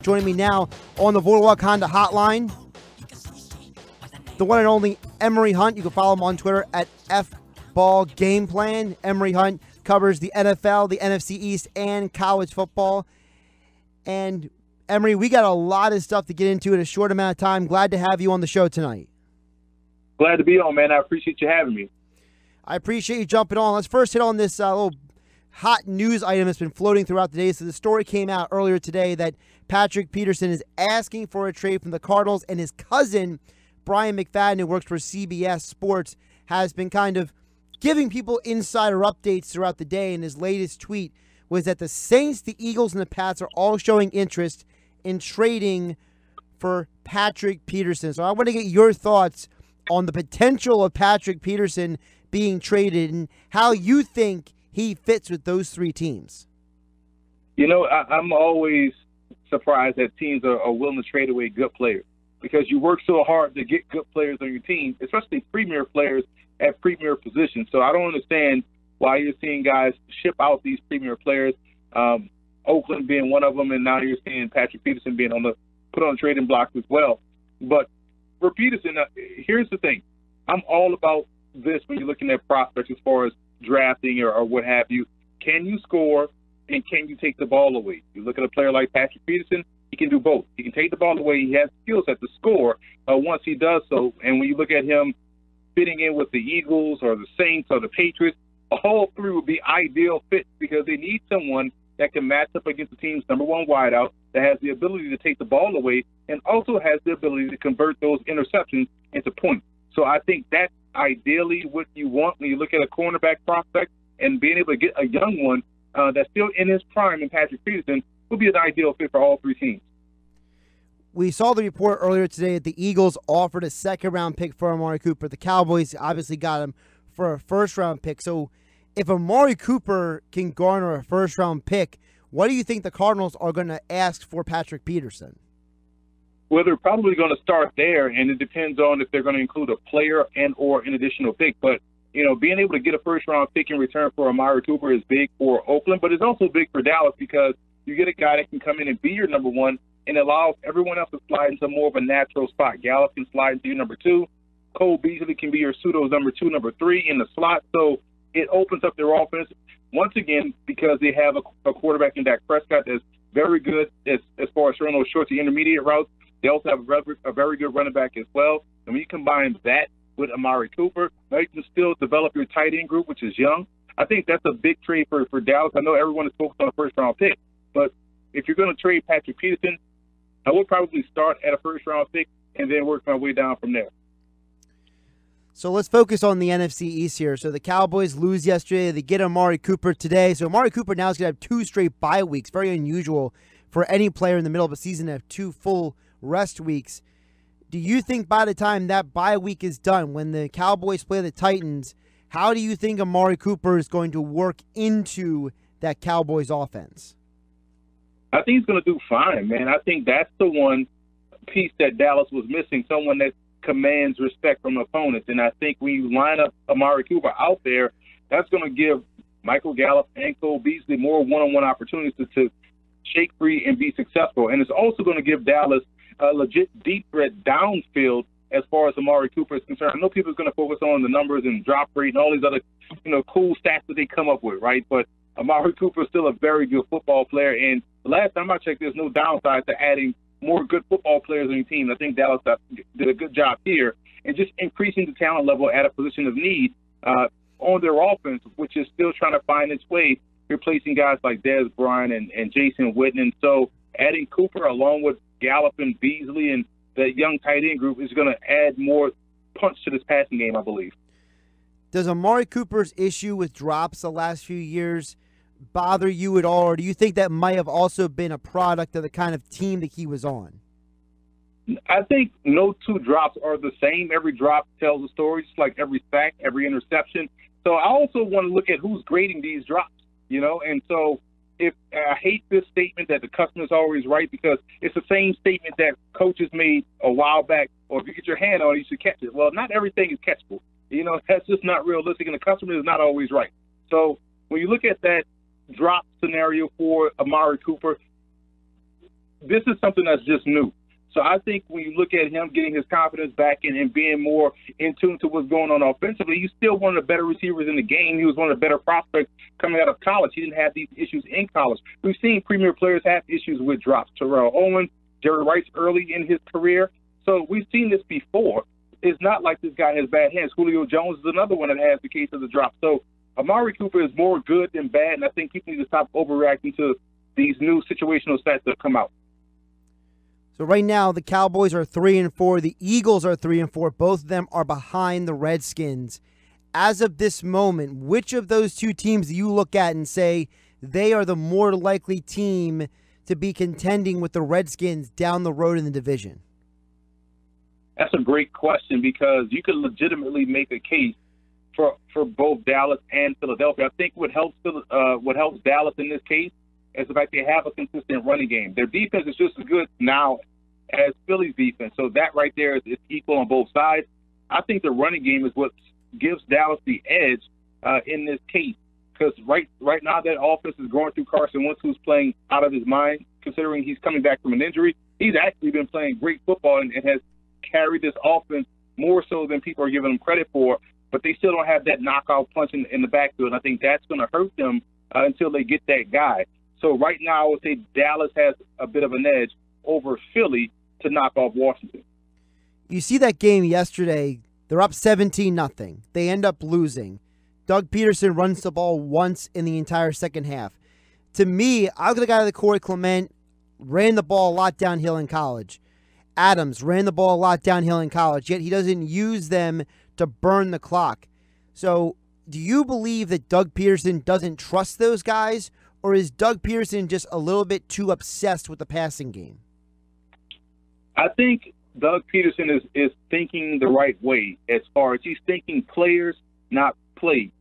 Joining me now on the Boardwalk Honda hotline, the one and only Emory Hunt. You can follow him on Twitter at FBallGamePlan. Emory Hunt covers the NFL, the NFC East, and college football. And Emory, we got a lot of stuff to get into in a short amount of time. Glad to have you on the show tonight. Glad to be on, man. I appreciate you having me. I appreciate you jumping on. Let's first hit on this little hot news item that's been floating throughout the day. So the story came out earlier today that Patrick Peterson is asking for a trade from the Cardinals, and his cousin, Brian McFadden, who works for CBS Sports, has been kind of giving people insider updates throughout the day. And his latest tweet was that the Saints, the Eagles, and the Pats are all showing interest in trading for Patrick Peterson. So I want to get your thoughts on the potential of Patrick Peterson being traded and how you think he fits with those three teams. You know, I'm always surprised that teams are willing to trade away good players because you work so hard to get good players on your team, especially premier players at premier positions. So I don't understand why you're seeing guys ship out these premier players, Oakland being one of them, and now you're seeing Patrick Peterson being put on the trading block as well. But for Peterson, here's the thing. I'm all about this when you're looking at prospects as far as drafting or what have you. Can you score and can you take the ball away? You look at a player like Patrick Peterson, he can do both. He can take the ball away. He has skill set to score once he does so. And when you look at him fitting in with the Eagles or the Saints or the Patriots, all three would be ideal fits because they need someone that can match up against the team's number one wideout, that has the ability to take the ball away and also has the ability to convert those interceptions into points. So I think that's ideally what you want when you look at a cornerback prospect, and being able to get a young one that's still in his prime in Patrick Peterson would be an ideal fit for all three teams. We saw the report earlier today that the Eagles offered a second-round pick for Amari Cooper. The Cowboys obviously got him for a first-round pick. So if Amari Cooper can garner a first-round pick, what do you think the Cardinals are going to ask for Patrick Peterson? Well, they're probably going to start there, and it depends on if they're going to include a player and or an additional pick. But, you know, being able to get a first-round pick in return for Amari Cooper is big for Oakland, but it's also big for Dallas because you get a guy that can come in and be your number one and allows everyone else to slide into more of a natural spot. Gallup can slide into your number two. Cole Beasley can be your pseudo number two, number three in the slot. So it opens up their offense once again because they have a quarterback in Dak Prescott that's very good as far as throwing those short to intermediate routes. They also have a very good running back as well. And when you combine that with Amari Cooper, now you can still develop your tight end group, which is young. I think that's a big trade for Dallas. I know everyone is focused on a first-round pick, but if you're going to trade Patrick Peterson, I would probably start at a first-round pick and then work my way down from there. So let's focus on the NFC East here. So the Cowboys lose yesterday. They get Amari Cooper today. So Amari Cooper now is going to have 2 straight bye weeks. Very unusual for any player in the middle of a season to have 2 full rest weeks. Do you think by the time that bye week is done, when the Cowboys play the Titans, how do you think Amari Cooper is going to work into that Cowboys offense? I think he's going to do fine, man. I think that's the one piece that Dallas was missing, someone that commands respect from opponents. And I think when you line up Amari Cooper out there, that's going to give Michael Gallup and Cole Beasley more one-on-one opportunities to shake free and be successful. And it's also going to give Dallas a legit deep threat downfield as far as Amari Cooper is concerned. I know people are going to focus on the numbers and drop rate and all these other, cool stats that they come up with, right? But Amari Cooper is still a very good football player. And the last time I checked, there's no downside to adding more good football players on your team. I think Dallas did a good job here and just increasing the talent level at a position of need on their offense, which is still trying to find its way, replacing guys like Dez Bryant and Jason Witten. And so adding Cooper along with Gallup and Beasley and that young tight end group is going to add more punch to this passing game, I believe. Does Amari Cooper's issue with drops the last few years bother you at all, or do you think that might have also been a product of the kind of team that he was on? I think no 2 drops are the same. Every drop tells a story, just like every sack, every interception. So I also want to look at who's grading these drops, and so if I hate this statement that the customer's always right, because it's the same statement that coaches made a while back, or if you get your hand on it, you should catch it. Well, not everything is catchable. That's just not realistic, and the customer is not always right. So when you look at that drop scenario for Amari Cooper, this is something that's just new. So I think when you look at him getting his confidence back and being more in tune to what's going on offensively, he's still one of the better receivers in the game. He was one of the better prospects coming out of college. He didn't have these issues in college. We've seen premier players have issues with drops. Terrell Owens, Jerry Rice early in his career. So we've seen this before. It's not like this guy has bad hands. Julio Jones is another one that has the case of the drop. So Amari Cooper is more good than bad, and I think people need to stop overreacting to these new situational stats that have come out. So right now, the Cowboys are 3-4. The Eagles are 3-4. Both of them are behind the Redskins. As of this moment, which of those two teams do you look at and say they are the more likely team to be contending with the Redskins down the road in the division? That's a great question because you could legitimately make a case for both Dallas and Philadelphia. I think what helps Dallas in this case is the fact they have a consistent running game. Their defense is just as good now as Philly's defense. So that right there is equal on both sides. I think the running game is what gives Dallas the edge in this case because right now that offense is going through Carson Wentz, who's playing out of his mind, considering he's coming back from an injury. He's actually been playing great football and has carried this offense more so than people are giving him credit for, but they still don't have that knockout punch in the backfield. And I think that's going to hurt them until they get that guy. So right now, I would say Dallas has a bit of an edge over Philly to knock off Washington. You see that game yesterday, they're up 17-0. They end up losing. Doug Peterson runs the ball once in the entire second half. To me, I look at the guy like Corey Clement, ran the ball a lot downhill in college. Adams ran the ball a lot downhill in college, yet he doesn't use them to burn the clock. So do you believe that Doug Peterson doesn't trust those guys, or is Doug Peterson just a little bit too obsessed with the passing game? I think Doug Peterson is thinking the right way as far as he's thinking players, not plays.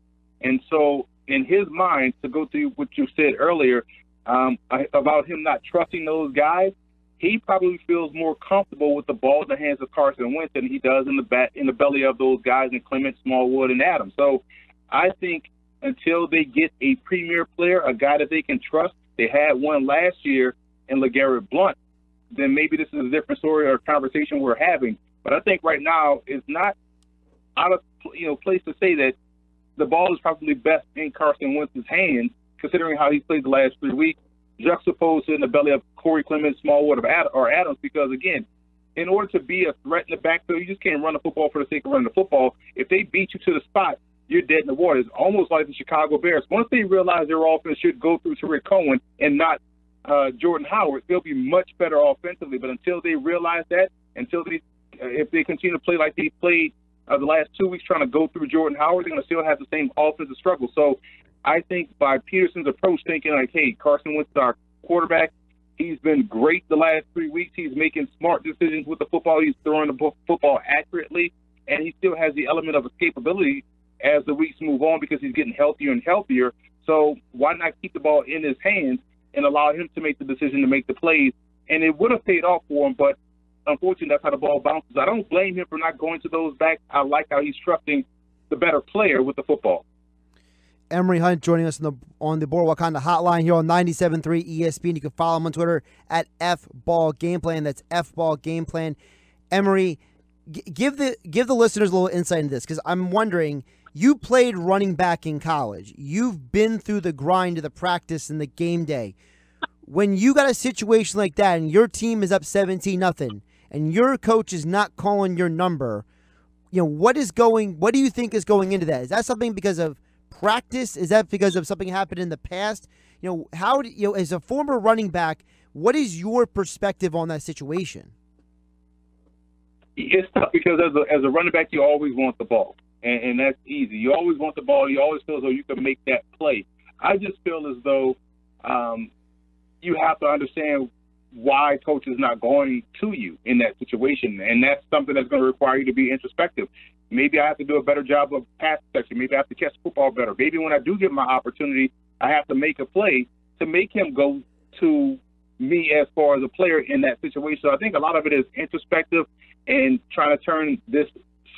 And so in his mind, to go to what you said earlier about him not trusting those guys, he probably feels more comfortable with the ball in the hands of Carson Wentz than he does in the belly of those guys in Clement, Smallwood, and Adams. So I think until they get a premier player, a guy that they can trust, they had one last year in LeGarrette Blount, then maybe this is a different story or conversation we're having. But I think right now it's not out of place to say that the ball is probably best in Carson Wentz's hands, considering how he's played the last 3 weeks, juxtaposed in the belly of Corey Clement, Smallwood, or Adams. Because again, in order to be a threat in the backfield, you just can't run the football for the sake of running the football. If they beat you to the spot, you're dead in the water. It's almost like the Chicago Bears. Once they realize their offense should go through Tariq Cohen and not Jordan Howard, they'll be much better offensively. But until they realize that, if they continue to play like they played the last 2 weeks trying to go through Jordan Howard, they're going to still have the same offensive struggle. So I think by Peterson's approach, thinking like, hey, Carson Wentz is our quarterback. He's been great the last 3 weeks. He's making smart decisions with the football. He's throwing the football accurately, and he still has the element of escapability as the weeks move on because he's getting healthier and healthier. So why not keep the ball in his hands and allow him to make the decision to make the plays? And it would have paid off for him, but unfortunately that's how the ball bounces. I don't blame him for not going to those backs. I like how he's trusting the better player with the football. Emory Hunt joining us on the Boardwalk Honda hotline here on 97.3 ESPN. You can follow him on Twitter at FBallGamePlan. That's FBallGamePlan. Emory, give the listeners a little insight into this, because I'm wondering, you played running back in college. You've been through the grind of the practice and the game day. When you got a situation like that and your team is up 17-0 and your coach is not calling your number, what do you think is going into that? Is that something because of practice? Is that because of something happened in the past? As a former running back, what is your perspective on that situation? It's tough because as a running back, you always want the ball, and that's easy. You always want the ball. You always feel as though you can make that play. I just feel as though you have to understand why coach is not going to you in that situation, and that's something that's going to require you to be introspective. Maybe I have to do a better job of pass protection. Maybe I have to catch the football better. Maybe when I do get my opportunity, I have to make a play to make him go to me as far as a player in that situation. So I think a lot of it is introspective and trying to turn this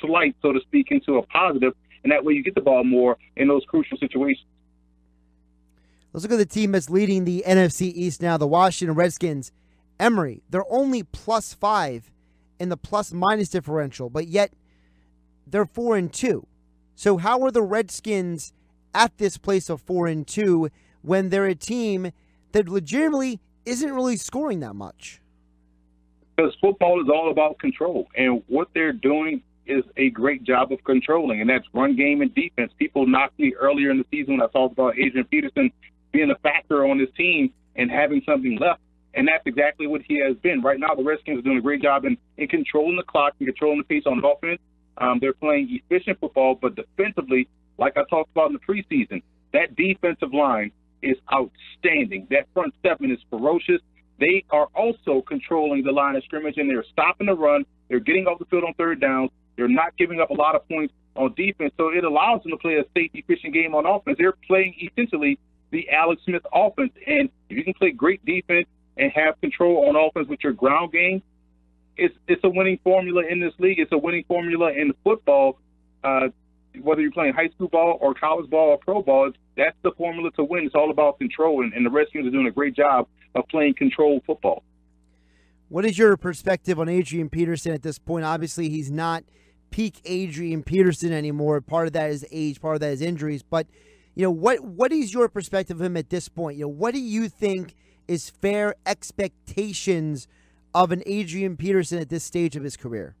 slight, so to speak, into a positive, and that way you get the ball more in those crucial situations. Let's look at the team that's leading the NFC East now, the Washington Redskins Emory, they're only +5 in the plus-minus differential, but yet they're 4-2. So how are the Redskins at this place of 4-2 when they're a team that legitimately isn't really scoring that much? Because football is all about control, and what they're doing is a great job of controlling, and that's run game and defense. People knocked me earlier in the season when I talked about Adrian Peterson being a factor on this team and having something left, and that's exactly what he has been. Right now, the Redskins are doing a great job in controlling the clock and controlling the pace on offense. They're playing efficient football, but defensively, like I talked about in the preseason, that defensive line is outstanding. That front seven is ferocious. They are also controlling the line of scrimmage, and they're stopping the run. They're getting off the field on third down. They're not giving up a lot of points on defense, so it allows them to play a safe, efficient game on offense. They're playing essentially the Alex Smith offense, and if you can play great defense and have control on offense with your ground game, it's a winning formula in this league. It's a winning formula in football. Whether you're playing high school ball or college ball or pro ball, that's the formula to win. It's all about control, and the Redskins are doing a great job of playing controlled football. What is your perspective on Adrian Peterson at this point? Obviously, he's not peak Adrian Peterson anymore. Part of that is age, part of that is injuries. But, what is your perspective of him at this point? What do you think is fair expectations of an Adrian Peterson at this stage of his career?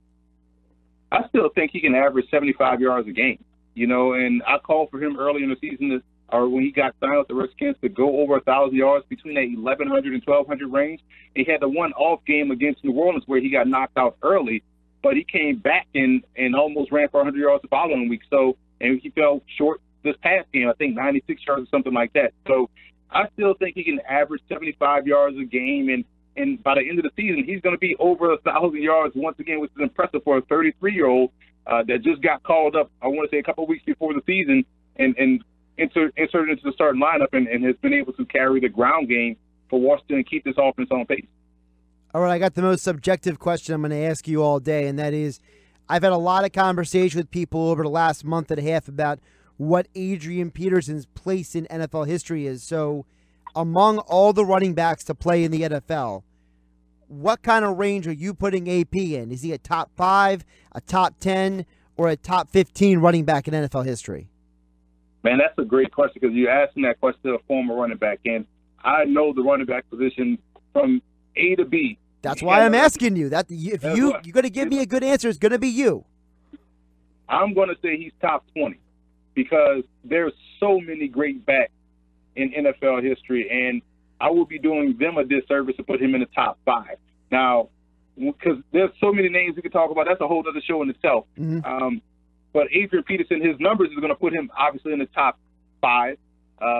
I still think he can average 75 yards a game, and I called for him early in the season or when he got signed with the Redskins to go over 1,000 yards between that 1,100 and 1,200 range. He had the one off game against New Orleans where he got knocked out early, but he came back and almost ran for 100 yards the following week. So, and he fell short this past game, I think 96 yards or something like that. So I still think he can average 75 yards a game, and by the end of the season, he's going to be over 1,000 yards once again, which is impressive for a 33-year-old that just got called up, I want to say, a couple of weeks before the season and inserted into the starting lineup and has been able to carry the ground game for Washington and keep this offense on pace. All right, I got the most subjective question I'm going to ask you all day, and that is, I've had a lot of conversation with people over the last month and a half about what Adrian Peterson's place in NFL history is. So among all the running backs to play in the NFL, what kind of range are you putting AP in? Is he a top 5, a top 10, or a top 15 running back in NFL history? Man, that's a great question because you're asking that question to a former running back, and I know the running back position from A to B. That's why I'm asking you. That if you're going to give me a good answer, it's going to be you. I'm going to say he's top 20 because there's so many great backs in NFL history, and I would be doing them a disservice to put him in the top 5. Now, because there's so many names we could talk about, that's a whole other show in itself. Mm-hmm. But Adrian Peterson, his numbers is going to put him obviously in the top 5.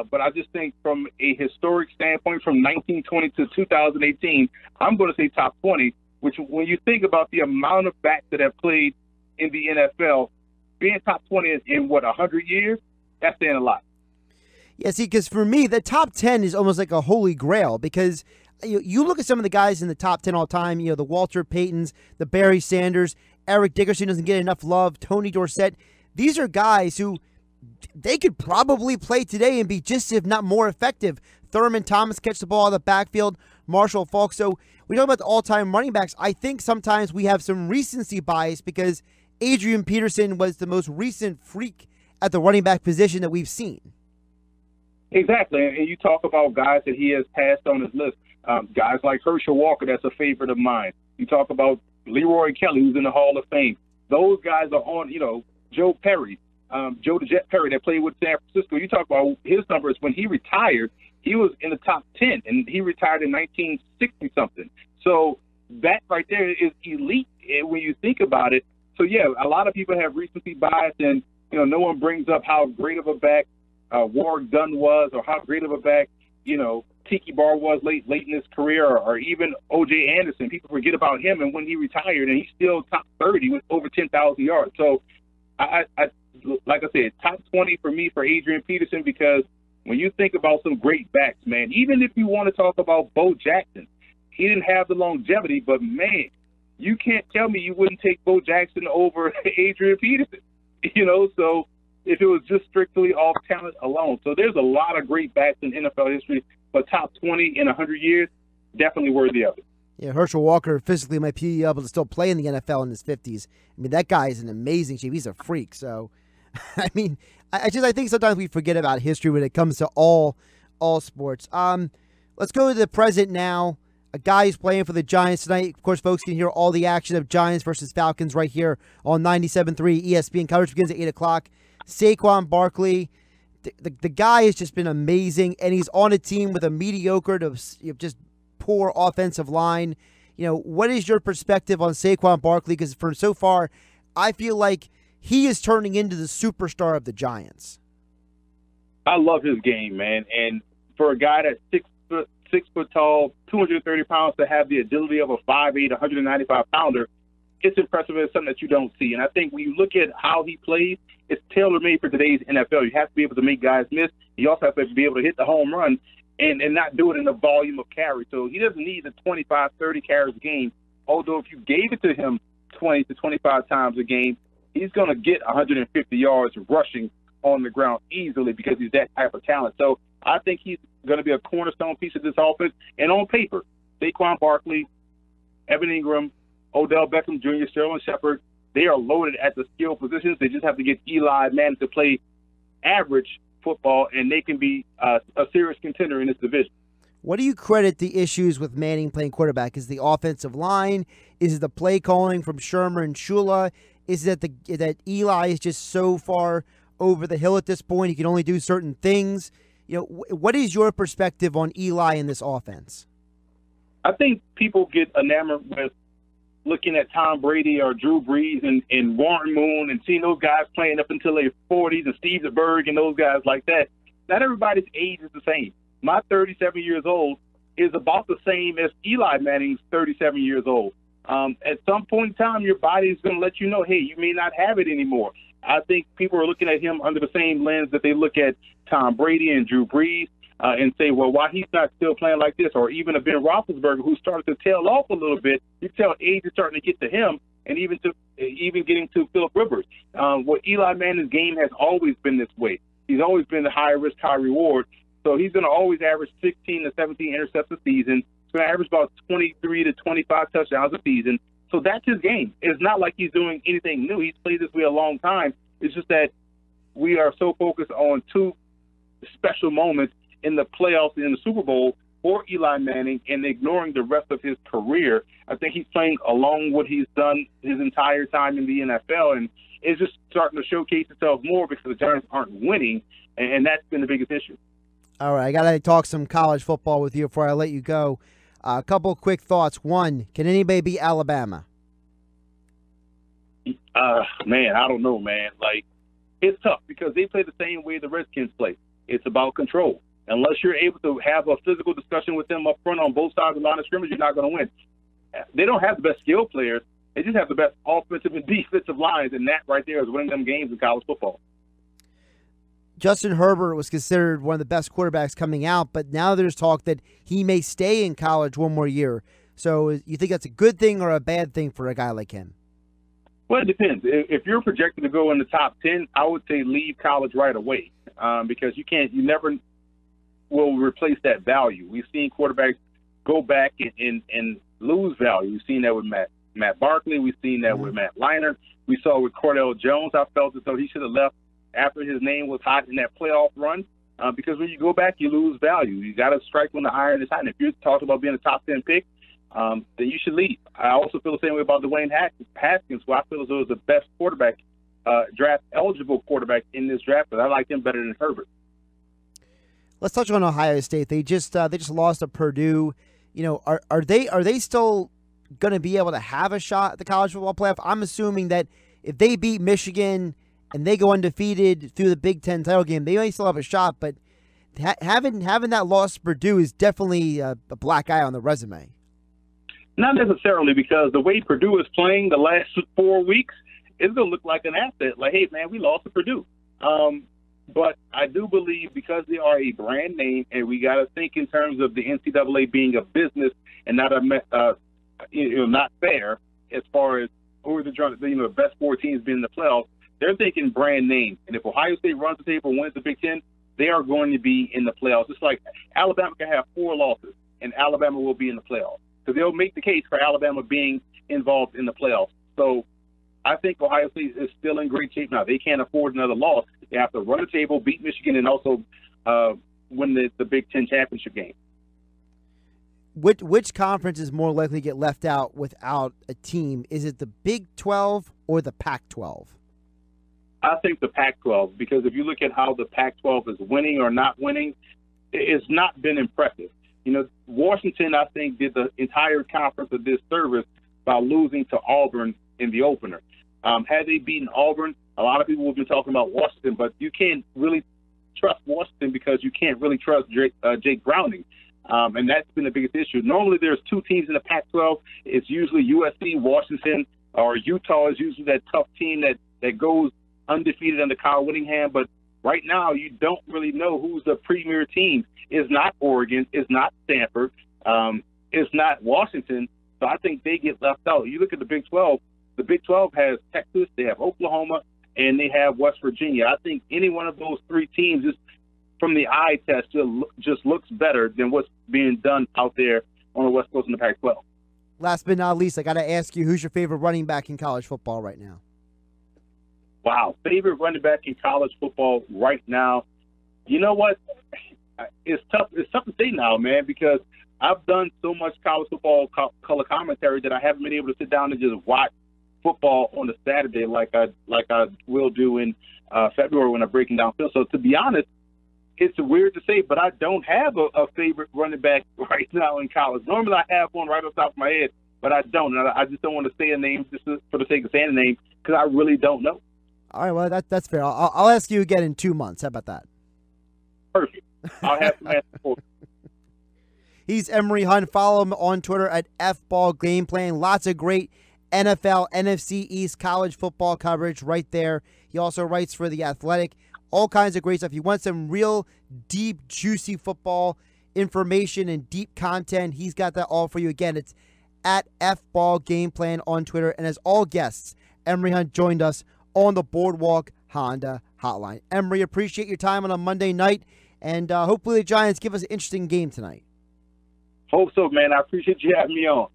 But I just think from a historic standpoint, from 1920 to 2018, I'm going to say top 20, which when you think about the amount of backs that have played in the NFL, being top 20 in 100 years, that's saying a lot. Yeah, see, because for me, the top 10 is almost like a holy grail because you look at some of the guys in the top 10 all time, the Walter Paytons, the Barry Sanders, Eric Dickerson doesn't get enough love, Tony Dorsett. These are guys who they could probably play today and be just, if not more effective. Thurman Thomas catch the ball out of the backfield, Marshall Faulk. So we talk about the all-time running backs. I think sometimes we have some recency bias because Adrian Peterson was the most recent freak at the running back position that we've seen. Exactly, and you talk about guys that he has passed on his list. Guys like Herschel Walker, that's a favorite of mine. You talk about Leroy Kelly, who's in the Hall of Fame. Those guys are on, Joe Perry, Joe the Jet Perry that played with San Francisco. You talk about his numbers. When he retired, he was in the top 10, and he retired in 1960-something. So that right there is elite when you think about it. So, yeah, a lot of people have recency bias, and, no one brings up how great of a back Warwick Dunn was or how great of a back, Tiki Bar was late in his career, or even O.J. Anderson. People forget about him, and when he retired, and he's still top 30 with over 10,000 yards. So, I like I said, top 20 for me for Adrian Peterson because when you think about some great backs, man, even if you want to talk about Bo Jackson, he didn't have the longevity, but, man, you can't tell me you wouldn't take Bo Jackson over Adrian Peterson, So if it was just strictly off talent alone. So there's a lot of great backs in NFL history, but top 20 in 100 years, definitely worthy of it. Yeah, Herschel Walker physically might be able to still play in the NFL in his 50s. I mean, that guy is in amazing shape. He's a freak. So, I mean, I think sometimes we forget about history when it comes to all sports. Let's go to the present now. A guy who's playing for the Giants tonight. Of course, folks can hear all the action of Giants versus Falcons right here on 97.3 ESPN. Coverage begins at 8 o'clock. Saquon Barkley. The guy has just been amazing, and he's on a team with a mediocre to just poor offensive line. What is your perspective on Saquon Barkley? Because for so far, I feel like he is turning into the superstar of the Giants. I love his game, man. And for a guy that's 6 foot tall, 230 pounds, to have the agility of a 5'8", 195-pounder, it's impressive. It's something that you don't see. And I think when you look at how he plays, it's tailor-made for today's NFL. You have to be able to make guys miss. You also have to be able to hit the home run and not do it in the volume of carries. So he doesn't need the 25, 30 carries a game, although if you gave it to him 20 to 25 times a game, he's going to get 150 yards rushing on the ground easily because he's that type of talent. So I think he's going to be a cornerstone piece of this offense. And on paper, Saquon Barkley, Evan Ingram, Odell Beckham Jr., Sterling Shepard, they are loaded at the skill positions. They just have to get Eli Manning to play average football, and they can be a serious contender in this division. What do you credit the issues with Manning playing quarterback? Is it the offensive line? Is it the play calling from Shermer and Shula? Is it that Eli is just so far over the hill at this point? He can only do certain things. What is your perspective on Eli in this offense? I think people get enamored with looking at Tom Brady or Drew Brees and Warren Moon and seeing those guys playing up until their 40s and Steve DeBerg and those guys like that. Not everybody's age is the same. My 37 years old is about the same as Eli Manning's 37 years old. At some point in time, your body is going to let you know, hey, you may not have it anymore. I think people are looking at him under the same lens that they look at Tom Brady and Drew Brees and say, well, why he's not still playing like this? Or even a Ben Roethlisberger who started to tail off a little bit. You can tell age is starting to get to him, and even getting to Philip Rivers. Eli Manning's game has always been this way. He's always been the high risk, high reward. So he's going to always average 16 to 17 intercepts a season. He's going to average about 23 to 25 touchdowns a season. So that's his game. It's not like he's doing anything new. He's played this way a long time. It's just that we are so focused on two special moments in the playoffs and in the Super Bowl for Eli Manning and ignoring the rest of his career. I think he's playing along what he's done his entire time in the NFL, and it's just starting to showcase itself more because the Giants aren't winning, and that's been the biggest issue. All right, I got to talk some college football with you before I let you go. A couple of quick thoughts. One, can anybody beat Alabama? Man, I don't know, man. Like, it's tough because they play the same way the Redskins play. It's about control. Unless you're able to have a physical discussion with them up front on both sides of the line of scrimmage, you're not going to win. They don't have the best skill players. They just have the best offensive and defensive lines, and that right there is winning them games in college football. Justin Herbert was considered one of the best quarterbacks coming out, but now there's talk that he may stay in college one more year. So you think that's a good thing or a bad thing for a guy like him? Well, it depends. If you're projected to go in the top 10, I would say leave college right away because you never will replace that value. We've seen quarterbacks go back and lose value. We've seen that with Matt Barkley. We've seen that with Matt Leinart. We saw with Cordell Jones. I felt as though he should have left after his name was hot in that playoff run because when you go back, you lose value. You got to strike when the iron is hot. And if you're talking about being a top 10 pick, then you should leave. I also feel the same way about Dwayne Haskins, who I feel as though is the best quarterback, draft-eligible quarterback in this draft, but I like him better than Herbert. Let's touch on Ohio State. They just lost to Purdue. Are they still going to be able to have a shot at the college football playoff? I'm assuming that if they beat Michigan and they go undefeated through the Big Ten title game, they may still have a shot. But having that loss to Purdue is definitely a black eye on the resume. Not necessarily, because the way Purdue is playing the last 4 weeks, it's going to look like an asset. Like, hey, man, we lost to Purdue. But I do believe because they are a brand name, and we got to think in terms of the NCAA being a business and not not fair as far as who are the best 4 teams being in the playoffs. They're thinking brand name. And if Ohio State runs the table and wins the Big Ten, they are going to be in the playoffs. It's like Alabama can have 4 losses, and Alabama will be in the playoffs. because they'll make the case for Alabama being involved in the playoffs. So I think Ohio State is still in great shape now. They can't afford another loss. They have to run the table, beat Michigan, and also win the Big Ten championship game. Which conference is more likely to get left out without a team? Is it the Big 12 or the Pac-12? I think the Pac-12, because if you look at how the Pac-12 is winning or not winning, it's not been impressive. You know, Washington, I think, did the entire conference a disservice by losing to Auburn in the opener. Had they beaten Auburn, a lot of people have been talking about Washington, but you can't really trust Washington because you can't really trust Jake Browning. And that's been the biggest issue. Normally there's two teams in the Pac-12. It's usually USC, Washington, or Utah is usually that tough team that goes undefeated under Kyle Whittingham. But right now you don't really know who's the premier team. It's not Oregon. It's not Stanford. It's not Washington. So I think they get left out. You look at the Big 12. The Big 12 has Texas, they have Oklahoma, and they have West Virginia. I think any one of those three teams is from the eye test just looks better than what's being done out there on the West Coast in the Pac-12. Last but not least, I got to ask you, who's your favorite running back in college football right now? Wow, favorite running back in college football right now. You know what? It's tough. It's tough to say now, man, because I've done so much college football color commentary that I haven't been able to sit down and just watch football on a Saturday like I will do in February when I'm breaking down film. So to be honest, it's weird to say, but I don't have a favorite running back right now in college. Normally I have one right off the top of my head, but I don't. And I just don't want to say a name just for the sake of saying a name because I really don't know. All right, well, that's fair. I'll ask you again in 2 months. How about that? Perfect. I'll have some answers for you. He's Emory Hunt. Follow him on Twitter at FBallGamePlan. Lots of great NFL, NFC East college football coverage right there. He also writes for The Athletic. All kinds of great stuff. You want some real deep, juicy football information and deep content, he's got that all for you. Again, it's at FBallGamePlan on Twitter. And as all guests, Emory Hunt joined us on the Boardwalk Honda Hotline. Emory, appreciate your time on a Monday night, and hopefully the Giants give us an interesting game tonight. Hope so, man. I appreciate you having me on.